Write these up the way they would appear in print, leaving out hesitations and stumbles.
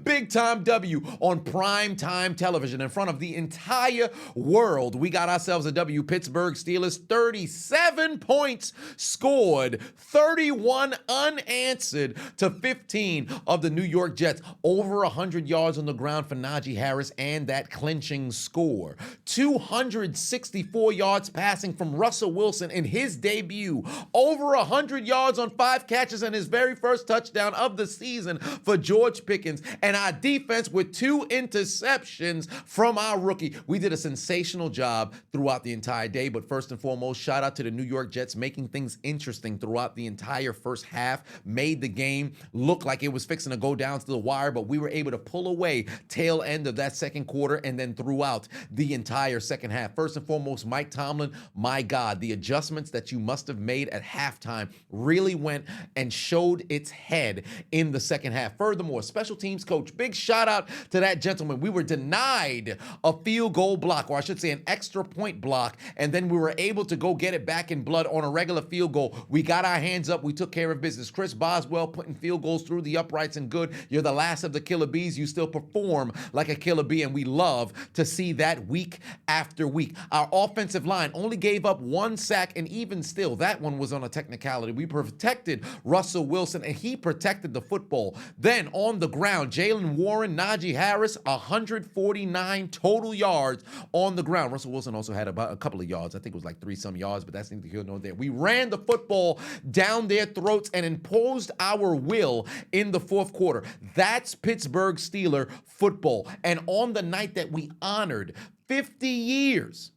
Big time W on prime time television in front of the entire world. We got ourselves a W. Pittsburgh Steelers, 37 points scored, 31 unanswered to 15 of the New York Jets. Over 100 yards on the ground for Najee Harris and that clinching score. 264 yards passing from Russell Wilson in his debut. Over 100 yards on 5 catches and his very first touchdown of the season for George Pickens, and our defense with 2 interceptions from our rookie. We did a sensational job throughout the entire day, but first and foremost, shout out to the New York Jets making things interesting throughout the entire first half, made the game look like it was fixing to go down to the wire, but we were able to pull away tail end of that second quarter and then throughout the entire second half. First and foremost, Mike Tomlin, my God, the adjustments that you must have made at halftime really went and showed its head in the second half. Furthermore, special teams coach, big shout out to that gentleman. We were denied a field goal block, or I should say an extra point block, and then we were able to go get it back in blood on a regular field goal. We got our hands up. We took care of business. Chris Boswell putting field goals through the uprights and good. You're the last of the killer bees. You still perform like a killer bee, and we love to see that week after week. Our offensive line only gave up 1 sack, and even still, that one was on a technicality. We protected Russell Wilson, and he protected the football. Then on the ground, Jalen Warren, Najee Harris, 149 total yards on the ground. Russell Wilson also had about a couple of yards. I think it was like 3-some yards, but that's neither here nor there. We ran the football down their throats and imposed our will in the fourth quarter. That's Pittsburgh Steeler football. And on the night that we honored 50 years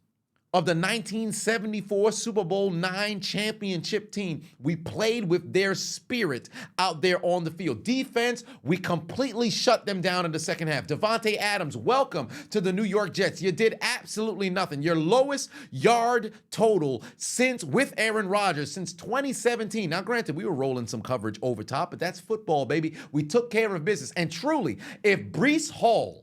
of the 1974 Super Bowl IX championship team, we played with their spirit out there on the field. Defense, we completely shut them down in the second half. Devontae Adams, welcome to the New York Jets. You did absolutely nothing. Your lowest yard total since with Aaron Rodgers since 2017. Now, granted, we were rolling some coverage over top, but that's football, baby. We took care of business. And truly, if Breece Hall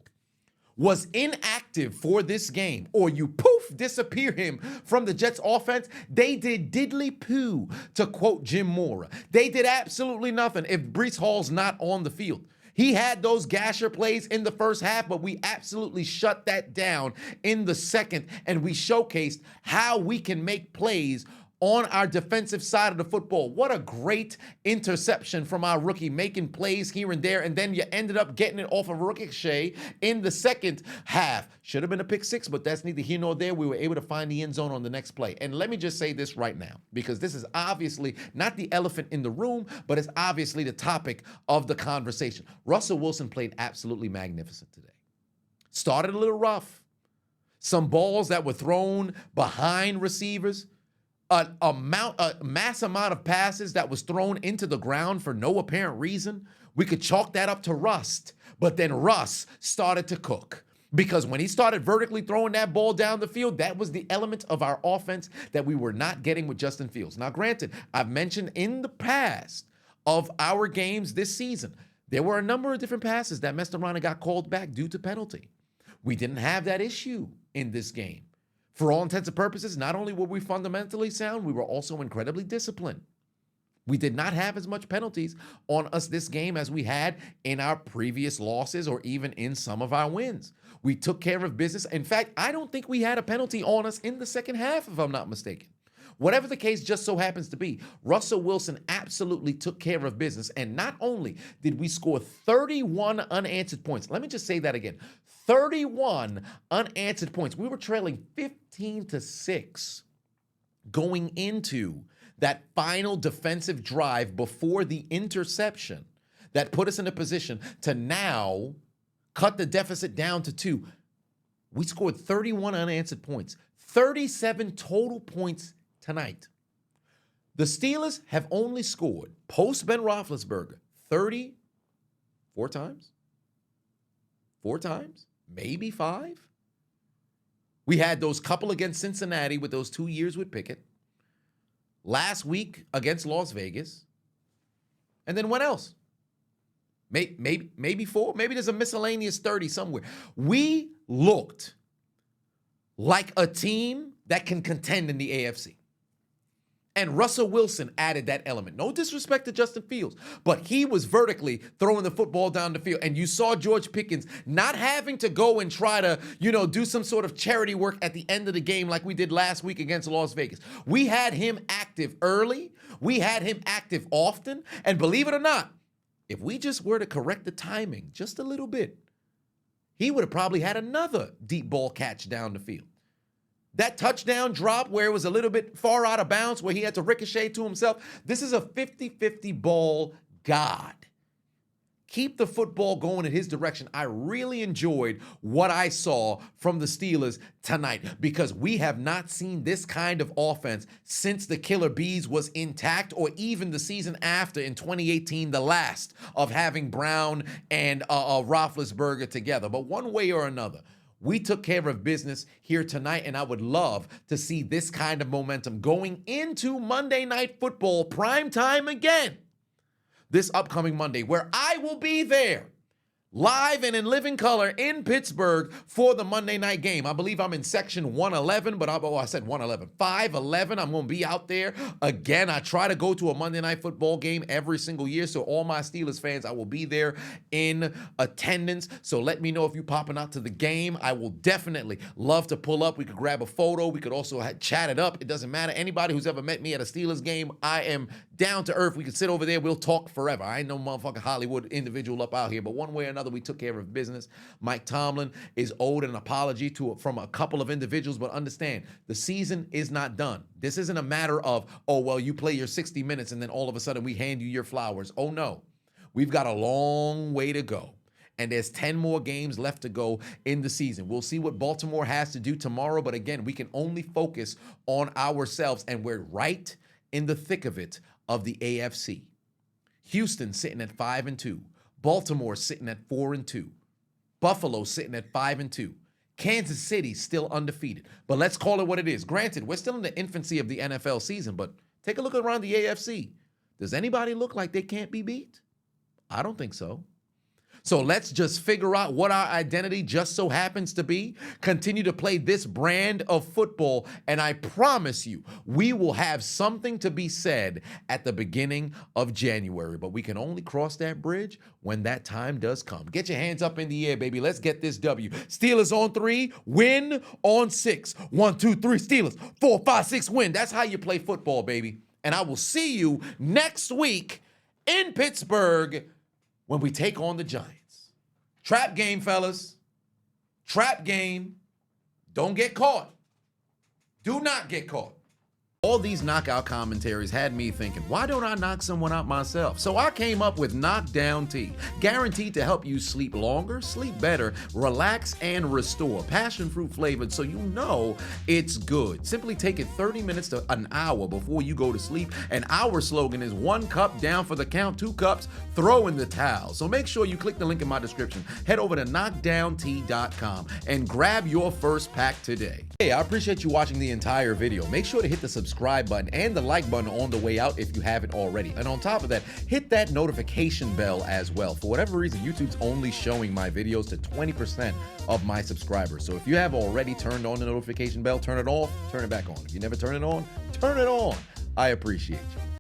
was inactive for this game, or you poof, disappear him from the Jets offense, they did diddly poo, to quote Jim Mora. They did absolutely nothing if Breece Hall's not on the field. He had those gasher plays in the first half, but we absolutely shut that down in the second, and we showcased how we can make plays on our defensive side of the football. What a great interception from our rookie, making plays here and there, and then you ended up getting it off of ricochet in the second half. Should have been a pick six, but that's neither here nor there. We were able to find the end zone on the next play. And let me just say this right now, because this is obviously not the elephant in the room, but it's obviously the topic of the conversation. Russell Wilson played absolutely magnificent today. Started a little rough. Some balls that were thrown behind receivers. A mass amount of passes that was thrown into the ground for no apparent reason. We could chalk that up to rust, but then Russ started to cook. Because when he started vertically throwing that ball down the field, that was the element of our offense that we were not getting with Justin Fields. Now, granted, I've mentioned in the past of our games this season, there were a number of different passes that messed around and got called back due to penalty. We didn't have that issue in this game. For all intents and purposes, not only were we fundamentally sound, we were also incredibly disciplined. We did not have as much penalties on us this game as we had in our previous losses or even in some of our wins. We took care of business. In fact, I don't think we had a penalty on us in the second half, if I'm not mistaken. Whatever the case just so happens to be, Russell Wilson absolutely took care of business. And not only did we score 31 unanswered points, let me just say that again, 31 unanswered points. We were trailing 15-6 going into that final defensive drive before the interception that put us in a position to now cut the deficit down to 2. We scored 31 unanswered points, 37 total points tonight. The Steelers have only scored, post Ben Roethlisberger, 34 times? 4 times? Maybe 5? We had those couple against Cincinnati with those 2 years with Pickett. Last week against Las Vegas. And then what else? Maybe 4? Maybe there's a miscellaneous 30 somewhere. We looked like a team that can contend in the AFC. And Russell Wilson added that element. No disrespect to Justin Fields, but he was vertically throwing the football down the field. And you saw George Pickens not having to go and try to, do some sort of charity work at the end of the game like we did last week against Las Vegas. We had him active early. We had him active often. And believe it or not, if we just were to correct the timing just a little bit, he would have probably had another deep ball catch down the field. That touchdown drop where it was a little bit far out of bounds, where he had to ricochet to himself. This is a 50-50 ball god. Keep the football going in his direction. I really enjoyed what I saw from the Steelers tonight because we have not seen this kind of offense since the Killer Bees was intact, or even the season after in 2018, the last of having Brown and Roethlisberger together. But one way or another, we took care of business here tonight, and I would love to see this kind of momentum going into Monday Night Football prime time again this upcoming Monday, where I will be there live and in living color in Pittsburgh for the Monday night game. I believe I'm in section 111, but I said 111. 511, I'm going to be out there. Again, I try to go to a Monday Night Football game every single year, so all my Steelers fans, I will be there in attendance. So let me know if you're popping out to the game. I will definitely love to pull up. We could grab a photo. We could also chat it up. It doesn't matter. Anybody who's ever met me at a Steelers game, I am down to earth. We could sit over there. We'll talk forever. I ain't no motherfucking Hollywood individual up out here, but one way or another, we took care of business. Mike Tomlin is owed an apology from a couple of individuals, but understand, the season is not done. This isn't a matter of, oh, well, you play your 60 minutes and then all of a sudden we hand you your flowers. Oh, no. We've got a long way to go. And there's 10 more games left to go in the season. We'll see what Baltimore has to do tomorrow, but again, we can only focus on ourselves, and we're right in the thick of it of the AFC. Houston sitting at 5-2. Baltimore sitting at 4-2. Buffalo sitting at 5-2. Kansas City still undefeated. But let's call it what it is. Granted, we're still in the infancy of the NFL season, but take a look around the AFC. Does anybody look like they can't be beat? I don't think so. So let's just figure out what our identity just so happens to be, continue to play this brand of football, and I promise you, we will have something to be said at the beginning of January. But we can only cross that bridge when that time does come. Get your hands up in the air, baby. Let's get this W. Steelers on 3, win on 6. 1, 2, 3, Steelers. 4, 5, 6, win. That's how you play football, baby. And I will see you next week in Pittsburgh when we take on the Giants. Trap game, fellas. Trap game. Don't get caught. Do not get caught. All these knockout commentaries had me thinking, why don't I knock someone out myself? So I came up with Knockdown Tea, guaranteed to help you sleep longer, sleep better, relax, and restore. Passion fruit flavored, so you know it's good. Simply take it 30 minutes to an hour before you go to sleep. And our slogan is 1 cup down for the count, 2 cups, throw in the towel. So make sure you click the link in my description. Head over to knockdowntea.com and grab your first pack today. Hey, I appreciate you watching the entire video. Make sure to hit the subscribe button and the like button on the way out if you haven't already. And on top of that, hit that notification bell as well. For whatever reason, YouTube's only showing my videos to 20% of my subscribers. So if you have already turned on the notification bell, turn it off, turn it back on. If you never turn it on, turn it on. I appreciate you.